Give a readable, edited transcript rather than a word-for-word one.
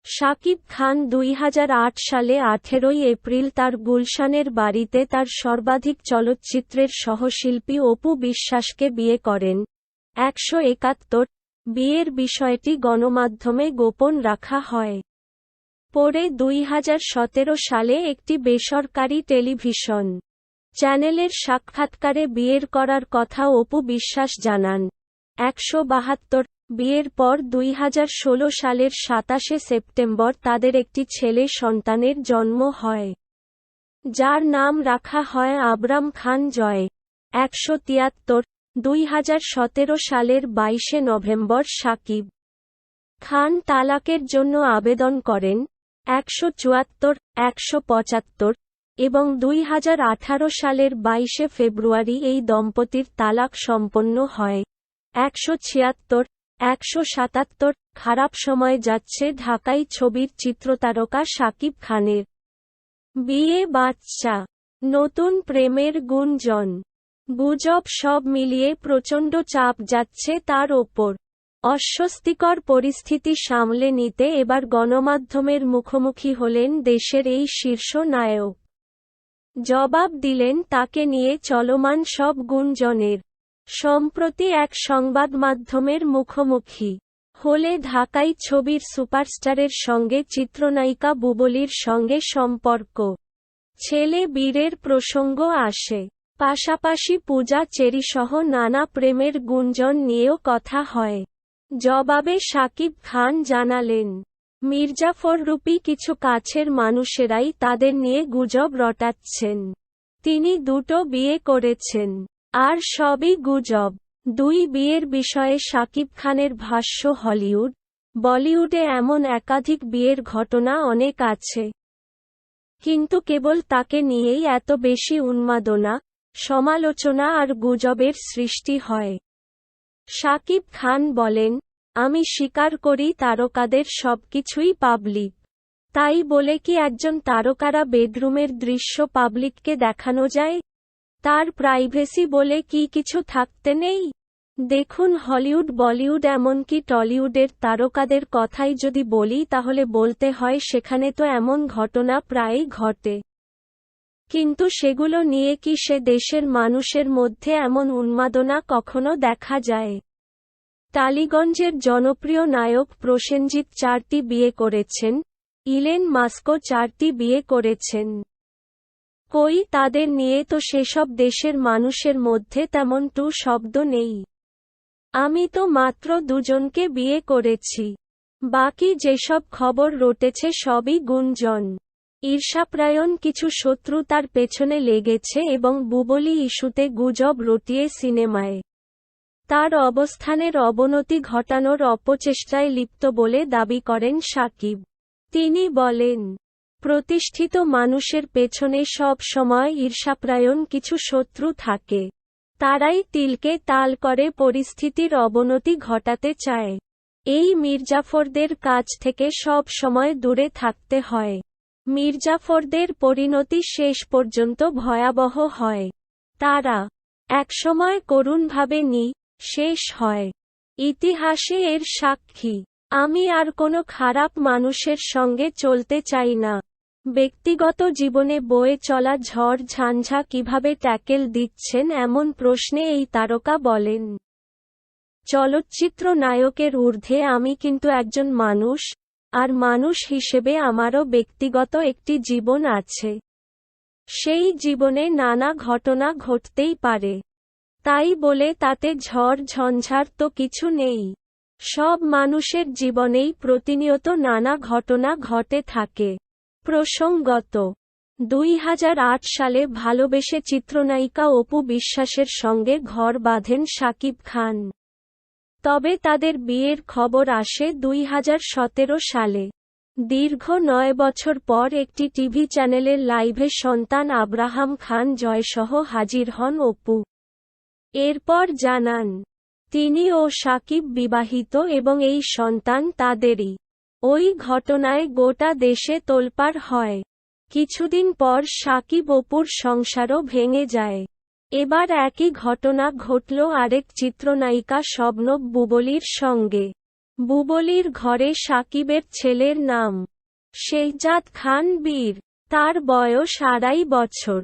শাকিব খান ২০০৮ সালে ১৮ এপ্রিল তার গুলশানের বাড়িতে তার সর্বাধিক চলচ্চিত্রের সহশিল্পী অপু বিশ্বাসকে বিয়ে করেন। ১৭১ বিয়ের বিষয়টি গণমাধ্যমে গোপন রাখা হয়। পরে ২০১৭ সালে একটি বেসরকারি টেলিভিশন চ্যানেলের সাক্ষাৎকারে বিয়ের করার কথা অপু বিশ্বাস জানান। ১৭২ বিয়ের পর ২০১৬ সালের ২৭ সেপ্টেম্বর তাদের একটি ছেলে সন্তানের জন্ম হয়, যার নাম রাখা হয় আবরাম খান জয়। ১৭৩ ২০১৭ সালের ২২ নভেম্বর শাকিব খান তালাকের জন্য আবেদন করেন। ১৭৪ ১৭৫ এবং ২০১৮ সালের ২২ ফেব্রুয়ারি এই দম্পতির তালাক সম্পন্ন হয়। ১৭৭ ১৭৭ খারাপ সময় যাচ্ছে ঢাকাই ছবির চিত্রতারকা শাকিব খানের বিয়ে, বাচ্চা, নতুন প্রেমের গুঞ্জন, গুজব সব মিলিয়ে প্রচণ্ড চাপ যাচ্ছে তার ওপর। অস্বস্তিকর পরিস্থিতি সামলে নিতে এবার গণমাধ্যমের মুখোমুখি হলেন দেশের এই শীর্ষ নায়ক। জবাব দিলেন তাকে নিয়ে চলমান সব গুঞ্জনের। সম্প্রতি এক সংবাদমাধ্যমের মুখোমুখি হলে ঢাকাই ছবির সুপারস্টারের সঙ্গে চিত্রনায়িকা বুবলীর সঙ্গে সম্পর্ক, ছেলে বীরের প্রসঙ্গ আসে। পাশাপাশি পূজা চেরিসহ নানা প্রেমের গুঞ্জন নিয়েও কথা হয়। জবাবে শাকিব খান জানালেন, মির্জাফররূপী কিছু কাছের মানুষেরাই তাদের নিয়ে গুজব রটাচ্ছেন। তিনি দুটো বিয়ে করেছেন, আর সবই গুজব। দুই বিয়ের বিষয়ে শাকিব খানের ভাষ্য, হলিউড, বলিউডে এমন একাধিক বিয়ের ঘটনা অনেক আছে, কিন্তু কেবল তাকে নিয়েই এত বেশি উন্মাদনা, সমালোচনা আর গুজবের সৃষ্টি হয়। শাকিব খান বলেন, আমি স্বীকার করি তারকাদের সবকিছুই পাবলিক। তাই বলে কি একজন তারকারা বেডরুমের দৃশ্য পাবলিককে দেখানো যায়? তার প্রাইভেসি বলে কি কিছু থাকতে নেই? দেখুন, হলিউড, বলিউড, এমনকি টলিউডের তারকাদের কথাই যদি বলি তাহলে বলতে হয় সেখানে তো এমন ঘটনা প্রায়ই ঘটে। কিন্তু সেগুলো নিয়ে কি সে দেশের মানুষের মধ্যে এমন উন্মাদনা কখনো দেখা যায়? টালিগঞ্জের জনপ্রিয় নায়ক প্রসেনজিৎ ৪টি বিয়ে করেছেন, ইলেন মাস্কও ৪টি বিয়ে করেছেন। কই, তাদের নিয়ে তো সেসব দেশের মানুষের মধ্যে তেমন টু শব্দ নেই। আমি তো মাত্র দুজনকে বিয়ে করেছি। বাকি যেসব খবর রটেছে সবই গুঞ্জন। ঈর্ষাপ্রায়ণ কিছু শত্রু তার পেছনে লেগেছে এবং বুবলী ইস্যুতে গুজব রটিয়ে সিনেমায় তার অবস্থানের অবনতি ঘটানোর অপচেষ্টায় লিপ্ত বলে দাবি করেন শাকিব। তিনি বলেন, প্রতিষ্ঠিত মানুষের পেছনে সব সময় ঈর্ষাপ্রায়ণ কিছু শত্রু থাকে। তারাই তিলকে তাল করে পরিস্থিতির অবনতি ঘটাতে চায়। এই মির্জাফরদের কাছ থেকে সব সময় দূরে থাকতে হয়। মির্জাফরদের পরিণতি শেষ পর্যন্ত ভয়াবহ হয়। তারা একসময় করুণভাবে শেষ হয়। ইতিহাসে এর সাক্ষী। আমি আর কোনো খারাপ মানুষের সঙ্গে চলতে চাই না। ব্যক্তিগত জীবনে বয়ে চলা ঝড় ঝঞ্ঝা কিভাবে ট্যাকেল দিচ্ছেন এমন প্রশ্নে এই তারকা বলেন, চলচ্চিত্র নায়কের ঊর্ধ্বে আমি কিন্তু একজন মানুষ, আর মানুষ হিসেবে আমারও ব্যক্তিগত একটি জীবন আছে। সেই জীবনে নানা ঘটনা ঘটতেই পারে। তাই বলে তাতে ঝড় ঝঞ্ঝার তো কিছু নেই। সব মানুষের জীবনেই প্রতিনিয়ত নানা ঘটনা ঘটে থাকে। প্রসঙ্গত, ২০০৮ সালে ভালোবেসে চিত্রনায়িকা অপু বিশ্বাসের সঙ্গে ঘর বাঁধেন শাকিব খান। তবে তাদের বিয়ের খবর আসে ২০১৭ সালে। দীর্ঘ ৯ বছর পর একটি টিভি চ্যানেলের লাইভে সন্তান আব্রাহাম খান জয়সহ হাজির হন অপু। এরপর জানান, তিনি ও শাকিব বিবাহিত এবং এই সন্তান তাদেরই। ওই ঘটনায় গোটা দেশে তোলপাড় হয়। কিছুদিন পর শাকিব অপুর সংসারও ভেঙে যায়। এবার একই ঘটনা ঘটল আরেক চিত্রনায়িকা শবনম বুবলীর সঙ্গে। বুবলীর ঘরে সাকিবের ছেলের নাম শেহজাদ খান বীর। তার বয়স 2.5 বছর।